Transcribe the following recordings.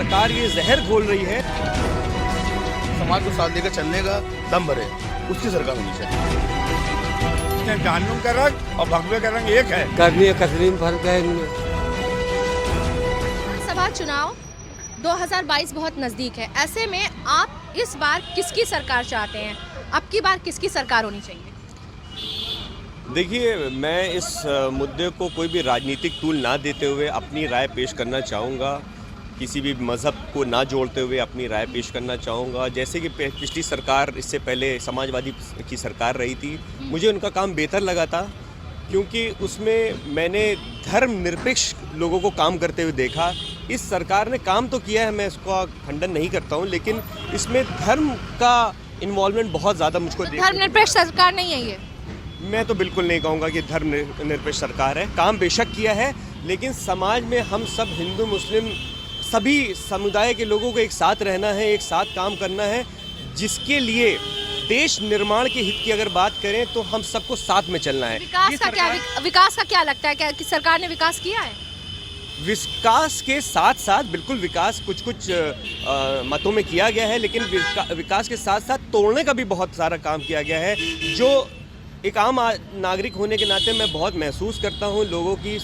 सरकार ये जहर घोल रही है। समाज को साथ देकर चलने का दम भरे, उसकी सरकार होनी चाहिए। जहन्नुम का रंग और भगवे का रंग एक है। करनी कसरीम फर्क है इनमें। लोकसभा चुनाव 2022 बहुत नजदीक है। ऐसे में आप इस बार किसकी सरकार चाहते हैं? अब की बार किसकी सरकार होनी चाहिए? देखिए, मैं इस मुद्दे को कोई भी राजनीतिक टूल ना देते हुए अपनी राय पेश करना चाहूँगा। किसी भी मज़हब को ना जोड़ते हुए अपनी राय पेश करना चाहूँगा। जैसे कि पिछली सरकार, इससे पहले समाजवादी की सरकार रही थी, मुझे उनका काम बेहतर लगा था, क्योंकि उसमें मैंने धर्मनिरपेक्ष लोगों को काम करते हुए देखा। इस सरकार ने काम तो किया है, मैं इसका खंडन नहीं करता हूँ, लेकिन इसमें धर्म का इन्वॉल्वमेंट बहुत ज़्यादा मुझको धर्मनिरपेक्ष सरकार नहीं है ये? मैं तो बिल्कुल नहीं कहूँगा कि धर्मनिरपेक्ष सरकार है। काम बेशक किया है, लेकिन समाज में हम सब हिंदू मुस्लिम सभी समुदाय के लोगों को एक साथ रहना है, एक साथ काम करना है, जिसके लिए देश निर्माण के हित की अगर बात करें तो हम सबको साथ में चलना है। विकास का क्या लगता है? क्या कि सरकार ने विकास किया है? विकास के साथ साथ बिल्कुल विकास कुछ मतों में किया गया है, लेकिन विकास के साथ साथ तोड़ने का भी बहुत सारा काम किया गया है, जो एक आम नागरिक होने के नाते मैं बहुत महसूस करता हूँ। लोगों की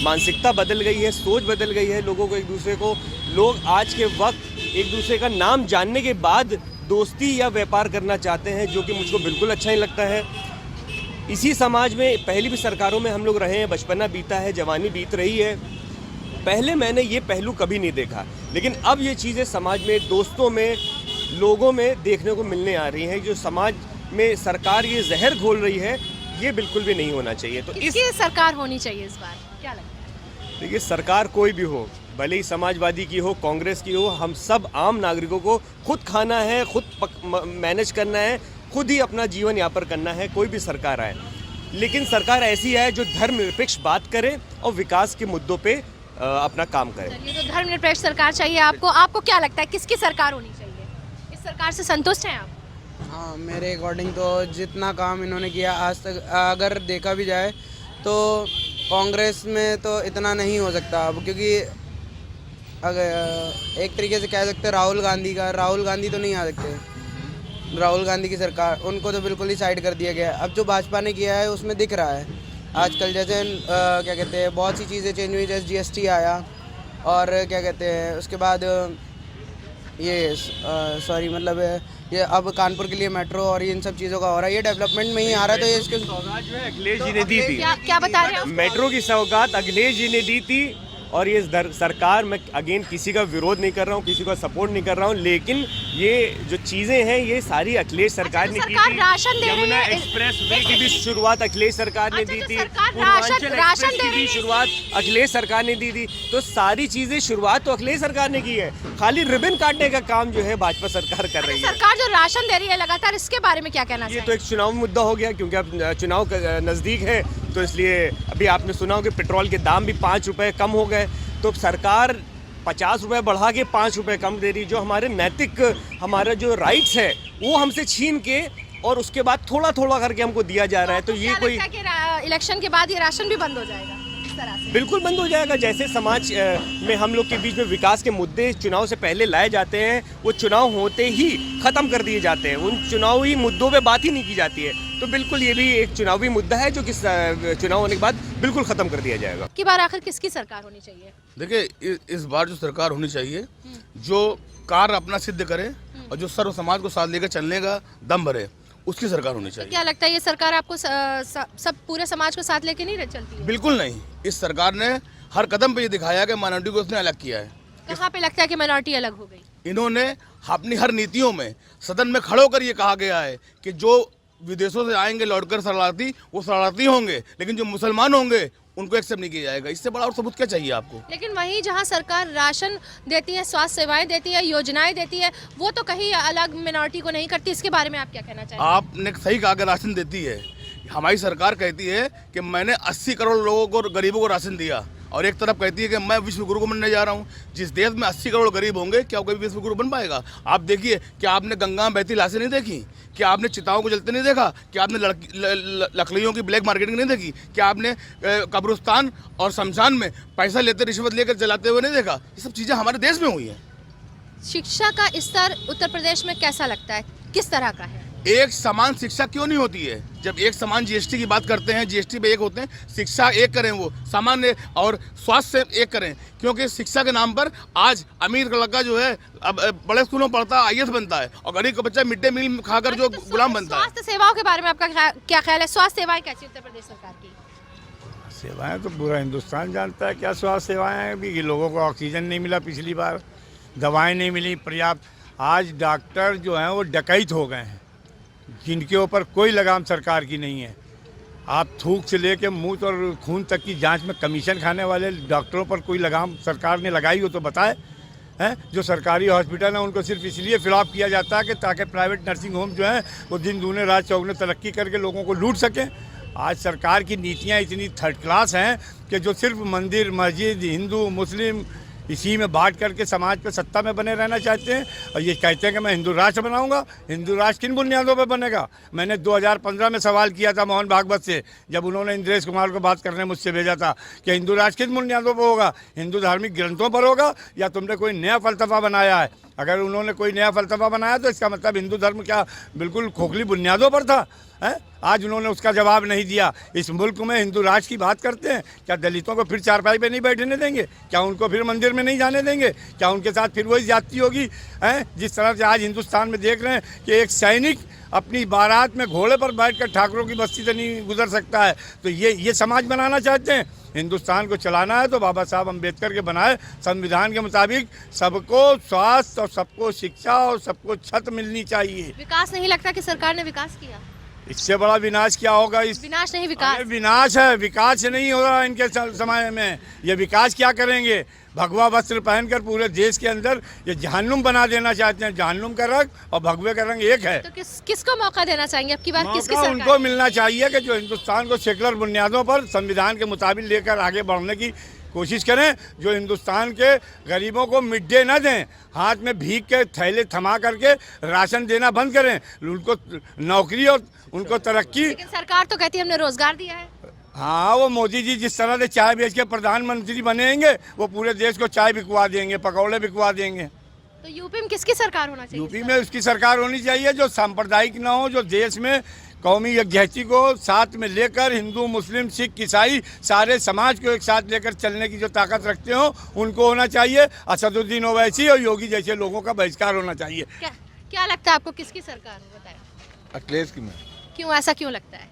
मानसिकता बदल गई है, सोच बदल गई है। लोगों को एक दूसरे को, लोग आज के वक्त एक दूसरे का नाम जानने के बाद दोस्ती या व्यापार करना चाहते हैं, जो कि मुझको बिल्कुल अच्छा नहीं लगता है। इसी समाज में पहली भी सरकारों में हम लोग रहे हैं, बचपना बीता है, जवानी बीत रही है। पहले मैंने ये पहलू कभी नहीं देखा, लेकिन अब ये चीज़ें समाज में, दोस्तों में, लोगों में देखने को मिलने आ रही हैं। जो समाज में सरकार ये जहर घोल रही है, ये बिल्कुल भी नहीं होना चाहिए। तो किसकी सरकार होनी चाहिए इस बार, क्या लगता है? देखिए, सरकार कोई भी हो, भले ही समाजवादी की हो, कांग्रेस की हो, हम सब आम नागरिकों को खुद खाना है, खुद मैनेज करना है, खुद ही अपना जीवन यापन करना है। कोई भी सरकार आए, लेकिन सरकार ऐसी है जो धर्मनिरपेक्ष बात करे और विकास के मुद्दों पे अपना काम करे। चलिए, तो धर्मनिरपेक्ष सरकार चाहिए आपको। आपको क्या लगता है किसकी सरकार होनी चाहिए? इस सरकार से संतुष्ट हैं आप? हाँ, मेरे अकॉर्डिंग तो जितना काम इन्होंने किया आज तक, अगर देखा भी जाए तो कांग्रेस में तो इतना नहीं हो सकता अब, क्योंकि अगर एक तरीके से कह सकते हैं राहुल गांधी तो नहीं आ सकते। राहुल गांधी की सरकार, उनको तो बिल्कुल ही साइड कर दिया गया है। अब जो भाजपा ने किया है उसमें दिख रहा है आजकल, जैसे क्या कहते हैं, बहुत सी चीज़ें चेंज हुई, जैसे जीएसटी आया, और क्या कहते हैं उसके बाद ये अब कानपुर के लिए मेट्रो और इन सब चीज़ों का हो रहा है। ये डेवलपमेंट में ही आ रहा है। तो ये इसके सौगात जो है अखिलेश जी ने दी थी। क्या बता रहे हैं? मेट्रो की सौगात अखिलेश जी ने दी थी, और ये सरकार, मैं अगेन किसी का विरोध नहीं कर रहा हूँ, किसी का सपोर्ट नहीं कर रहा हूँ, लेकिन ये जो चीज़ें हैं ये सारी अखिलेश सरकार ने की थी। यमुना एक्सप्रेस वे की भी शुरुआत अखिलेश सरकार ने दी थी, पूर्वांचल एक्सप्रेस की भी शुरुआत अखिलेश सरकार ने दी थी। तो सारी चीज़ें शुरुआत तो अखिलेश सरकार ने की है, खाली रिबन काटने का काम जो है भाजपा सरकार कर रही है। सरकार जो राशन दे रही है लगातार, इसके बारे में क्या कहना चाहिए? ये तो एक चुनाव मुद्दा हो गया, क्योंकि अब चुनाव नज़दीक है, तो इसलिए अभी आपने सुना हो कि पेट्रोल के दाम भी 5 रुपये कम हो गए। तो सरकार 50 रुपये बढ़ा के 5 रुपये कम दे रही, जो हमारे नैतिक, हमारा जो राइट्स है वो हमसे छीन के, और उसके बाद थोड़ा थोड़ा करके हमको दिया जा रहा है। तो ये कोई इलेक्शन के बाद ये राशन भी बंद हो जाएगा? बिल्कुल बंद हो जाएगा। जैसे समाज में हम लोग के बीच में विकास के मुद्दे चुनाव से पहले लाए जाते हैं, वो चुनाव होते ही ख़त्म कर दिए जाते हैं। उन चुनावी मुद्दों पे बात ही नहीं की जाती है। तो बिल्कुल ये भी एक चुनावी मुद्दा है, जो कि चुनाव होने के बाद बिल्कुल ख़त्म कर दिया जाएगा। की बार आखिर किसकी सरकार होनी चाहिए? देखिए, इस बार जो सरकार होनी चाहिए, जो कार्य अपना सिद्ध करे और जो सर्व समाज को साथ लेकर चलने का दम भरे, उसकी सरकार होनी चाहिए। क्या लगता है ये सरकार आपको सब पूरे समाज को साथ लेके नहीं चलती है? बिल्कुल नहीं। इस सरकार ने हर कदम पे ये दिखाया कि माइनॉरिटी को उसने अलग किया है। कहाँ पे लगता है कि माइनॉरिटी अलग हो गई? इन्होंने अपनी हर नीतियों में सदन में खड़े होकर ये कहा गया है कि जो विदेशों से आएंगे लौटकर शरणार्थी, वो शरणार्थी होंगे, लेकिन जो मुसलमान होंगे उनको एक्सेप्ट नहीं किया जाएगा। इससे बड़ा और सबूत क्या चाहिए आपको? लेकिन वहीं जहां सरकार राशन देती है, स्वास्थ्य सेवाएं देती है, योजनाएं देती है, वो तो कहीं अलग मिनॉरिटी को नहीं करती। इसके बारे में आप क्या कहना चाहेंगे? आपने सही कहा कि राशन देती है। हमारी सरकार कहती है कि मैंने 80 करोड़ लोगों को, गरीबों को राशन दिया, और एक तरफ कहती है कि मैं विश्व गुरु को बनने जा रहा हूँ। जिस देश में 80 करोड़ गरीब होंगे, क्या कोई विश्व गुरु बन पाएगा? आप देखिए, क्या आपने गंगा में बहती लाशें नहीं देखी? क्या आपने चिताओं को जलते नहीं देखा? क्या आपने लकड़ियों की ब्लैक मार्केटिंग नहीं देखी? क्या आपने कब्रिस्तान और शमशान में पैसा लेते रिश्वत लेकर जलाते हुए नहीं देखा? ये सब चीज़ें हमारे देश में हुई हैं। शिक्षा का स्तर उत्तर प्रदेश में कैसा लगता है, किस तरह का है? एक समान शिक्षा क्यों नहीं होती है? जब एक समान जीएसटी की बात करते हैं, जीएसटी पे एक होते हैं, शिक्षा एक करें, वो सामान्य और स्वास्थ्य से एक करें। क्योंकि शिक्षा के नाम पर आज अमीर लड़का जो है अब बड़े स्कूलों में पढ़ता है, आईएएस बनता है, और गरीब का बच्चा मिड डे मील खाकर जो गुलाम बनता है। स्वास्थ्य सेवाओं के बारे में आपका क्या ख्याल है? स्वास्थ्य सेवाएं कैसी उत्तर प्रदेश सरकार की? सेवाएं तो पूरा हिंदुस्तान जानता है क्या स्वास्थ्य सेवाएं हैं। अभी लोगों को ऑक्सीजन नहीं मिला, पिछली बार दवाएं नहीं मिली पर्याप्त। आज डॉक्टर जो हैं वो डकैत हो गए हैं, जिनके ऊपर कोई लगाम सरकार की नहीं है। आप थूक से लेके मुंह और खून तक की जांच में कमीशन खाने वाले डॉक्टरों पर कोई लगाम सरकार ने लगाई हो तो बताए हैं? जो सरकारी हॉस्पिटल हैं उनको सिर्फ इसलिए फिलअप किया जाता है कि ताकि प्राइवेट नर्सिंग होम जो हैं वो दिन दूने रात चौगुने तरक्की करके लोगों को लूट सकें। आज सरकार की नीतियाँ इतनी थर्ड क्लास हैं कि जो सिर्फ मंदिर मस्जिद हिंदू मुस्लिम इसी में बांट करके समाज पे सत्ता में बने रहना चाहते हैं, और ये कहते हैं कि मैं हिंदू राष्ट्र बनाऊंगा। हिंदू राष्ट्र किन बुनियादों पे बनेगा? मैंने 2015 में सवाल किया था मोहन भागवत से, जब उन्होंने इंद्रेश कुमार को बात करने मुझसे भेजा था कि हिंदू राष्ट्र किन बुनियादों पर होगा? हिंदू धार्मिक ग्रंथों पर होगा या तुमने कोई नया फलसफा बनाया है? अगर उन्होंने कोई नया फलसफा बनाया तो इसका मतलब हिंदू धर्म क्या बिल्कुल खोखली बुनियादों पर था? है? आज उन्होंने उसका जवाब नहीं दिया। इस मुल्क में हिंदू राष्ट्र की बात करते हैं, क्या दलितों को फिर चारपाई पे नहीं बैठने देंगे? क्या उनको फिर मंदिर में नहीं जाने देंगे? क्या उनके साथ फिर वही ज्यादती होगी? हैं? जिस तरह से आज हिंदुस्तान में देख रहे हैं कि एक सैनिक अपनी बारात में घोड़े पर बैठकर ठाकुरों की बस्ती से नहीं गुजर सकता है, तो ये समाज बनाना चाहते हैं। हिंदुस्तान को चलाना है तो बाबा साहब अम्बेडकर के बनाए संविधान के मुताबिक सबको स्वास्थ्य और सबको शिक्षा और सबको छत मिलनी चाहिए। विकास नहीं लगता कि सरकार ने विकास किया? इससे बड़ा विनाश क्या होगा? इस विनाश नहीं विकास। अरे विनाश है, विकास नहीं हो रहा इनके समय में। ये विकास क्या करेंगे? भगवा वस्त्र पहनकर पूरे देश के अंदर ये जहन्नुम बना देना चाहते हैं। जहन्नुम का रंग और भगवे का रंग एक है। तो किसको मौका देना चाहेंगे अब की बार? किसकी सरकार? उनको मिलना चाहिए कि जो हिंदुस्तान को सेकुलर बुनियादों पर संविधान के मुताबिक लेकर आगे बढ़ने की कोशिश करें, जो हिंदुस्तान के गरीबों को मिड डे न दें, हाथ में भीख के थैले थमा करके राशन देना बंद करें, उनको नौकरी और उनको तरक्की। लेकिन सरकार तो कहती है हमने रोजगार दिया है। हाँ, वो मोदी जी जिस तरह से चाय बेच के प्रधानमंत्री बनेंगे, वो पूरे देश को चाय बिकवा देंगे, पकौड़े बिकवा देंगे। तो यूपी में किसकी सरकार होना चाहिए? यूपी में उसकी सरकार होनी चाहिए जो सांप्रदायिक न हो, जो देश में कौमी यकजहती को साथ में लेकर हिंदू मुस्लिम सिख ईसाई सारे समाज को एक साथ लेकर चलने की जो ताकत रखते हो उनको होना चाहिए। असदुद्दीन ओवैसी और योगी जैसे लोगों का बहिष्कार होना चाहिए। क्या लगता है आपको किसकी सरकार है? बताएं। अखिलेश की में। क्यों, ऐसा क्यों लगता है?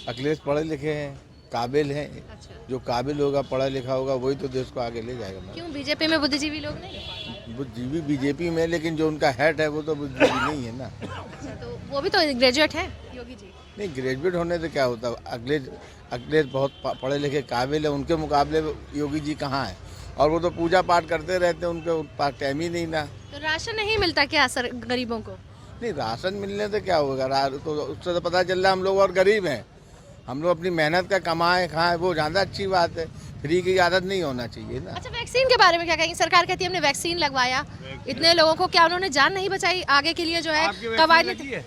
अखिलेश पढ़े लिखे हैं, काबिल हैं। अच्छा। जो काबिल होगा पढ़ा लिखा होगा वही तो देश को आगे ले जाएगा। क्यों बीजेपी में बुद्धिजीवी लोग नहीं? बुद्धिजीवी बीजेपी में, लेकिन जो उनका हेड है वो तो बुद्धिजीवी नहीं है ना। अच्छा, तो वो भी तो ग्रेजुएट है योगी जी। नहीं, ग्रेजुएट होने से क्या होता? अखिलेश बहुत पढ़े लिखे काबिल है, उनके मुकाबले योगी जी कहाँ है? और वो तो पूजा पाठ करते रहते हैं, उनके पास टाइम ही नहीं ना। तो राशन नहीं मिलता क्या सर गरीबों को? नहीं, राशन मिलने से क्या होगा? तो उससे तो पता चल रहा है हम लोग और गरीब हैं। हम लोग अपनी मेहनत का कमाए खाएं, वो ज़्यादा अच्छी बात है। फ्री की आदत नहीं होना चाहिए ना। अच्छा, वैक्सीन के बारे में क्या कहेंगे? सरकार कहती है हमने वैक्सीन लगवाया इतने लोगों को, क्या उन्होंने जान नहीं बचाई आगे के लिए जो है कवायद?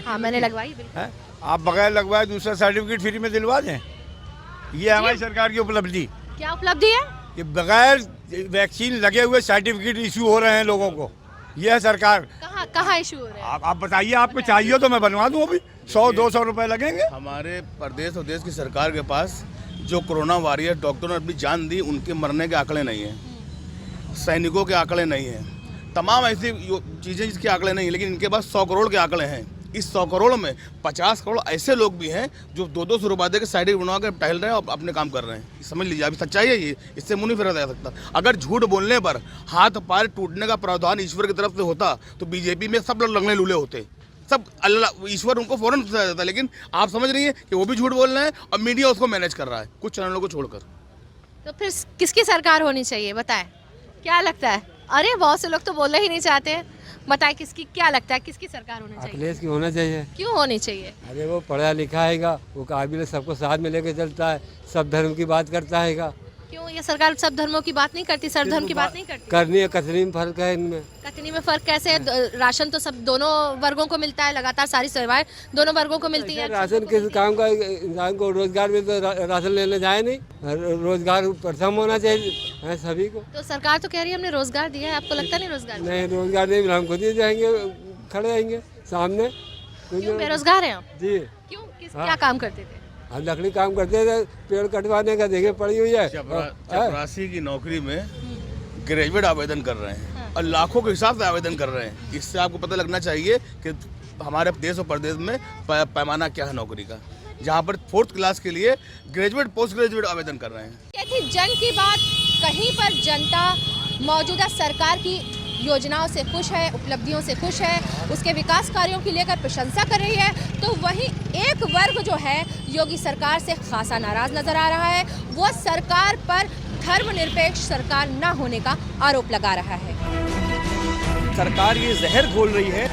हाँ, मैंने लगवाई। आप बगैर लगवाए दूसरा सर्टिफिकेट फ्री में दिलवा दें, ये हमारी सरकार की उपलब्धि। क्या उपलब्धि है? कि बगैर वैक्सीन लगे हुए सर्टिफिकेट इशू हो रहे हैं लोगों को, ये है सरकार। कहाँ इशू हो रहे हैं? आप बताइए, आपको चाहिए तो मैं बनवा दूं। अभी 100-200 रुपए लगेंगे। हमारे प्रदेश और देश की सरकार के पास जो कोरोना वॉरियर डॉक्टरों ने अपनी जान दी, उनके मरने के आंकड़े नहीं हैं, सैनिकों के आंकड़े नहीं हैं, तमाम ऐसी चीज़ें जिसके आंकड़े नहीं हैं, लेकिन इनके पास 100 करोड़ के आंकड़े हैं। इस 100 करोड़ में 50 करोड़ ऐसे लोग भी हैं जो 200 रुपये दे के साइड बनवा कर टहल रहे हैं और अपने काम कर रहे हैं। समझ लीजिए, अभी सच्चाई है ये, इससे मुंह नहीं फेरा जा सकता। अगर झूठ बोलने पर हाथ पैर टूटने का प्रावधान ईश्वर की तरफ से होता तो बीजेपी में सब लोग लंगड़े लूले होते, सब अल्लाह ईश्वर उनको फौरन सजा देता। लेकिन आप समझ रही हैं कि वो भी झूठ बोल रहे हैं और मीडिया उसको मैनेज कर रहा है, कुछ चैनलों को छोड़कर। तो फिर किसकी सरकार होनी चाहिए बताएं? क्या लगता है? अरे बहुत से लोग तो बोलना ही नहीं चाहते हैं। बताएं किसकी, क्या लगता है किसकी सरकार होनी चाहिए? अखिलेश की होना चाहिए। क्यों होनी चाहिए? अरे वो पढ़ा लिखा हैगा, वो काबिल है, सबको साथ में लेके चलता है, सब धर्म की बात करता हैगा। क्यों ये सरकार सब धर्मों की बात नहीं करती, सर्व धर्म की बात नहीं करती? करनी है, कतनी में फर्क है इनमें। कतनी में फर्क कैसे है? राशन तो सब दोनों वर्गों को मिलता है, लगातार सारी सेवाएं दोनों वर्गों को मिलती है। राशन किस काम का, इंसान को रोजगार में तो राशन लेने जाए नहीं, रोजगार प्रथम होना चाहिए सभी को। तो सरकार तो कह रही है हमने रोजगार दिया है, आपको लगता नहीं रोजगार? नहीं, रोजगार नहीं मिला, हम खुद ही जाएंगे, खड़े रहेंगे सामने। क्यों बेरोजगार हैं आप? जी, क्यों, क्या काम करते थे? हम लकड़ी काम करते थे, पेड़ कटवाने का देखे पड़ी हुई है। चपरासी की नौकरी में ग्रेजुएट आवेदन कर रहे हैं और लाखों के हिसाब से आवेदन कर रहे हैं। इससे आपको पता लगना चाहिए कि हमारे देश और प्रदेश में पैमाना क्या है नौकरी का, जहाँ पर 4th क्लास के लिए ग्रेजुएट पोस्ट ग्रेजुएट आवेदन कर रहे हैं। ये थी जन की बात। कहीं पर जनता मौजूदा सरकार की योजनाओं से खुश है, उपलब्धियों से खुश है, उसके विकास कार्यों की लेकर प्रशंसा कर रही है, तो वहीं एक वर्ग जो है योगी सरकार से खासा नाराज नजर आ रहा है। वो सरकार पर धर्मनिरपेक्ष सरकार न होने का आरोप लगा रहा है। सरकार ये जहर घोल रही है।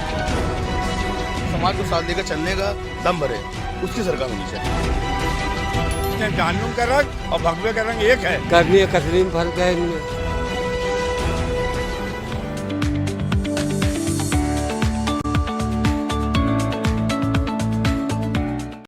समाज को साथ देकर चलने का दम भरे, उसकी सरकार होनी चाहिए। जानू का रंग और भगवे का रंग एक है। करनी है, कतनी में फर्क है इनमें।